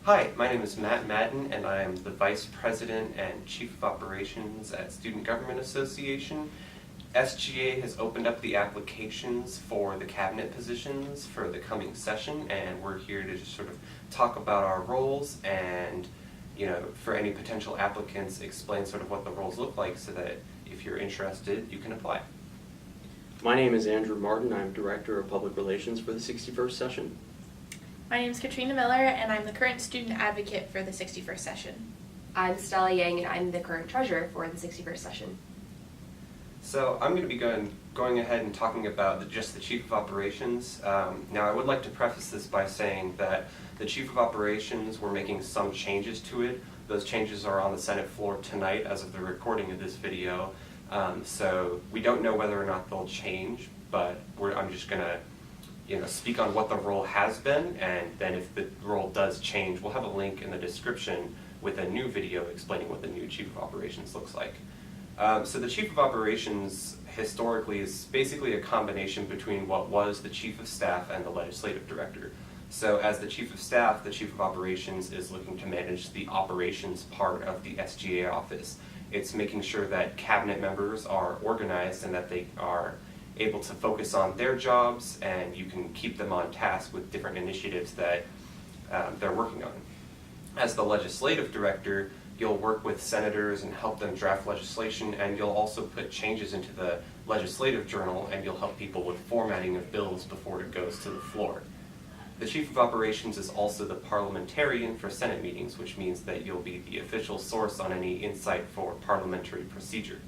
Hi, my name is Matt Madden, and I am the Vice President and Chief of Operations at Student Government Association. SGA has opened up the applications for the cabinet positions for the coming session, and we're here to just sort of talk about our roles and, for any potential applicants, explain sort of what the roles look like so that if you're interested, you can apply. My name is Andrew Martin. I'm Director of Public Relations for the 61st session. My name is Katrina Miller, and I'm the current student advocate for the 61st session. I'm Stella Yang, and I'm the current treasurer for the 61st session. So I'm going to be going ahead and talking about just the Chief of Operations. Now I would like to preface this by saying that the Chief of Operations, we're making some changes to it. Those changes are on the Senate floor tonight as of the recording of this video. So we don't know whether or not they'll change, but I'm just going to speak on what the role has been, and then if the role does change, we'll have a link in the description with a new video explaining what the new Chief of Operations looks like. So the Chief of Operations historically is basically a combination between what was the Chief of Staff and the Legislative Director. So as the Chief of Staff, the Chief of Operations is looking to manage the operations part of the SGA office. It's making sure that cabinet members are organized and that they are able to focus on their jobs, and you can keep them on task with different initiatives that they're working on. As the legislative director, you'll work with senators and help them draft legislation, and you'll also put changes into the legislative journal, and you'll help people with formatting of bills before it goes to the floor. The Chief of Operations is also the parliamentarian for Senate meetings, which means that you'll be the official source on any insight for parliamentary procedure.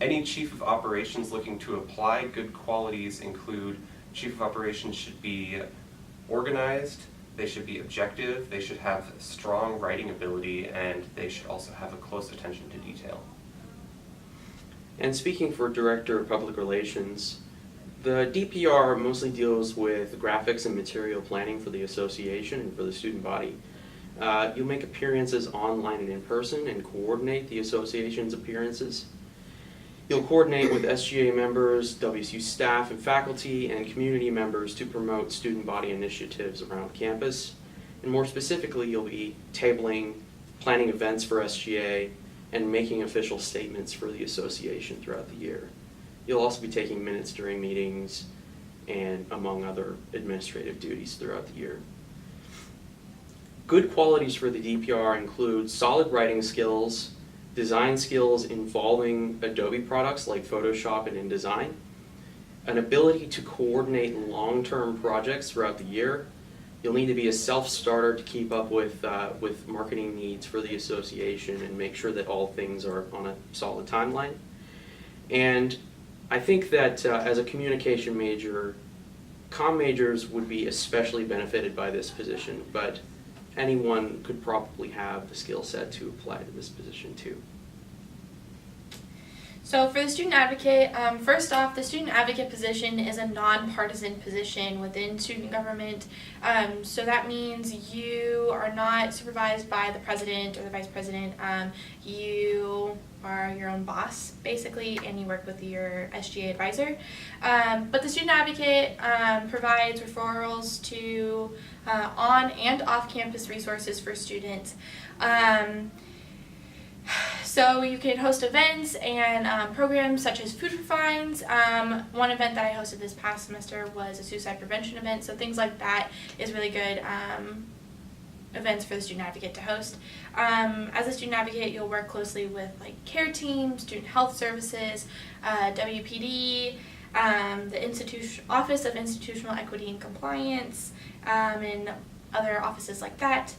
Any Chief of Operations looking to apply, good qualities include Chief of Operations should be organized, they should be objective, they should have strong writing ability, and they should also have a close attention to detail. And speaking for Director of Public Relations, the DPR mostly deals with graphics and material planning for the association and for the student body. You'll make appearances online and in person and coordinate the association's appearances. You'll coordinate with SGA members, WSU staff and faculty, and community members to promote student body initiatives around campus. And more specifically, you'll be tabling, planning events for SGA, and making official statements for the association throughout the year. You'll also be taking minutes during meetings and among other administrative duties throughout the year. Good qualities for the DPR include solid writing skills, design skills involving Adobe products like Photoshop and InDesign, an ability to coordinate long-term projects throughout the year. You'll need to be a self-starter to keep up with marketing needs for the association and make sure that all things are on a solid timeline. And I think that as a communication major, comm majors would be especially benefited by this position, but anyone could probably have the skill set to apply to this position too. So for the student advocate, first off, the student advocate position is a nonpartisan position within student government. So that means you are not supervised by the president or the vice president. You are your own boss, basically, and you work with your SGA advisor. But the student advocate provides referrals to on and off-campus resources for students. So you can host events and programs such as Food for Fines. One event that I hosted this past semester was a suicide prevention event, so things like that is really good events for the student advocate to host. As a student advocate, you'll work closely with care teams, student health services, WPD, the Office of Institutional Equity and Compliance, and other offices like that.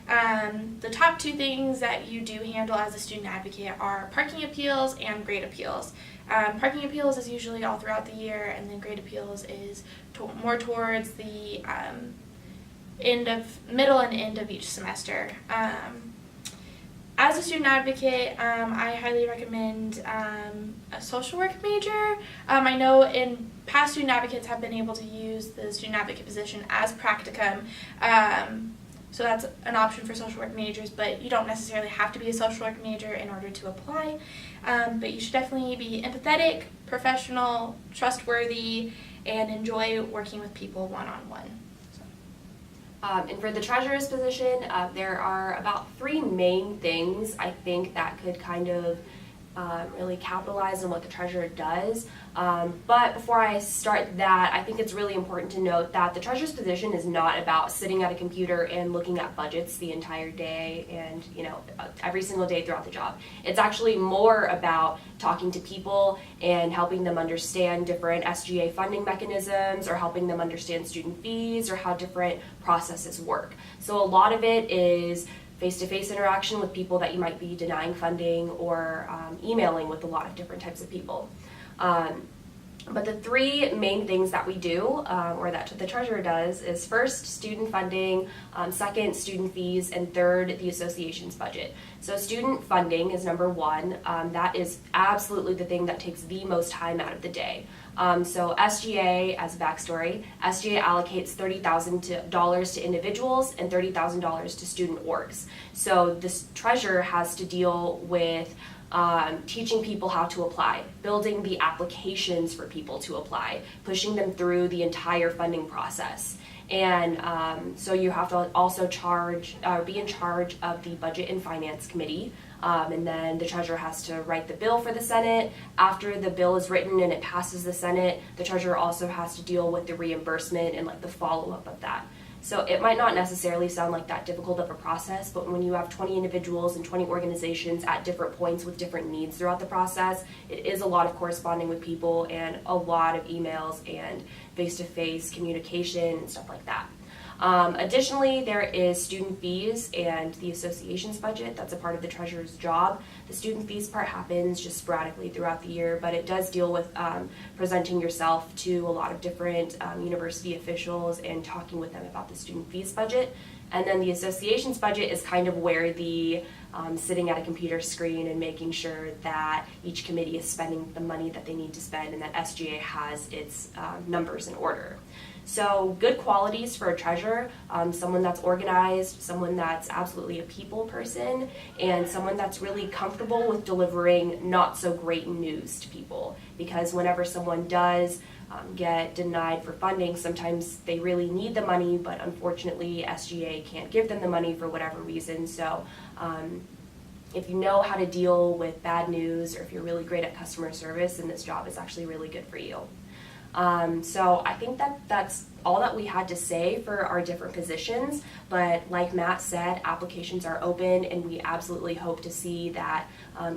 The top two things that you do handle as a student advocate are parking appeals and grade appeals. Parking appeals is usually all throughout the year, and then grade appeals is more towards the middle and end of each semester. As a student advocate, I highly recommend a social work major. I know in past student advocates have been able to use the student advocate position as practicum. So that's an option for social work majors, but you don't necessarily have to be a social work major in order to apply. But you should definitely be empathetic, professional, trustworthy, and enjoy working with people one-on-one. And for the treasurer's position, there are about 3 main things I think that could kind of really capitalize on what the treasurer does. But before I start that, I think it's really important to note that the treasurer's position is not about sitting at a computer and looking at budgets the entire day and, every single day throughout the job. It's actually more about talking to people and helping them understand different SGA funding mechanisms, or helping them understand student fees, or how different processes work. So a lot of it is face-to-face interaction with people that you might be denying funding, or emailing with a lot of different types of people. But the 3 main things that we do, or that the treasurer does, is first, student funding, second, student fees, and third, the association's budget. So student funding is number 1. That is absolutely the thing that takes the most time out of the day. So SGA, as a backstory, SGA allocates $30,000 to individuals and $30,000 to student orgs. So this treasurer has to deal with teaching people how to apply, building the applications for people to apply, pushing them through the entire funding process. And so you have to also be in charge of the Budget and Finance Committee. And then the treasurer has to write the bill for the Senate. After the bill is written and it passes the Senate, the treasurer also has to deal with the reimbursement and the follow-up of that. So it might not necessarily sound like that difficult of a process, but when you have 20 individuals and 20 organizations at different points with different needs throughout the process, it is a lot of corresponding with people and a lot of emails and face-to-face communication and stuff like that. Additionally, there is student fees and the association's budget. That's a part of the treasurer's job. The student fees part happens just sporadically throughout the year, but it does deal with presenting yourself to a lot of different university officials and talking with them about the student fees budget. And then the association's budget is kind of where the sitting at a computer screen and making sure that each committee is spending the money that they need to spend and that SGA has its numbers in order. So good qualities for a treasurer, someone that's organized, someone that's absolutely a people person, and someone that's really comfortable with delivering not so great news to people. Because whenever someone does get denied for funding, sometimes they really need the money, but unfortunately SGA can't give them the money for whatever reason. So if you know how to deal with bad news, or if you're really great at customer service, then this job is actually really good for you. So I think that's all that we had to say for our different positions, but like Matt said, applications are open and we absolutely hope to see that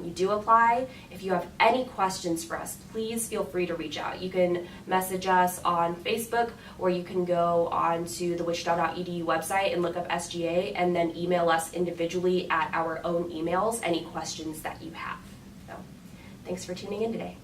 you do apply. If you have any questions for us, please feel free to reach out. You can message us on Facebook, or you can go on to the wichita.edu website and look up SGA, and then email us individually at our own emails any questions that you have. So thanks for tuning in today.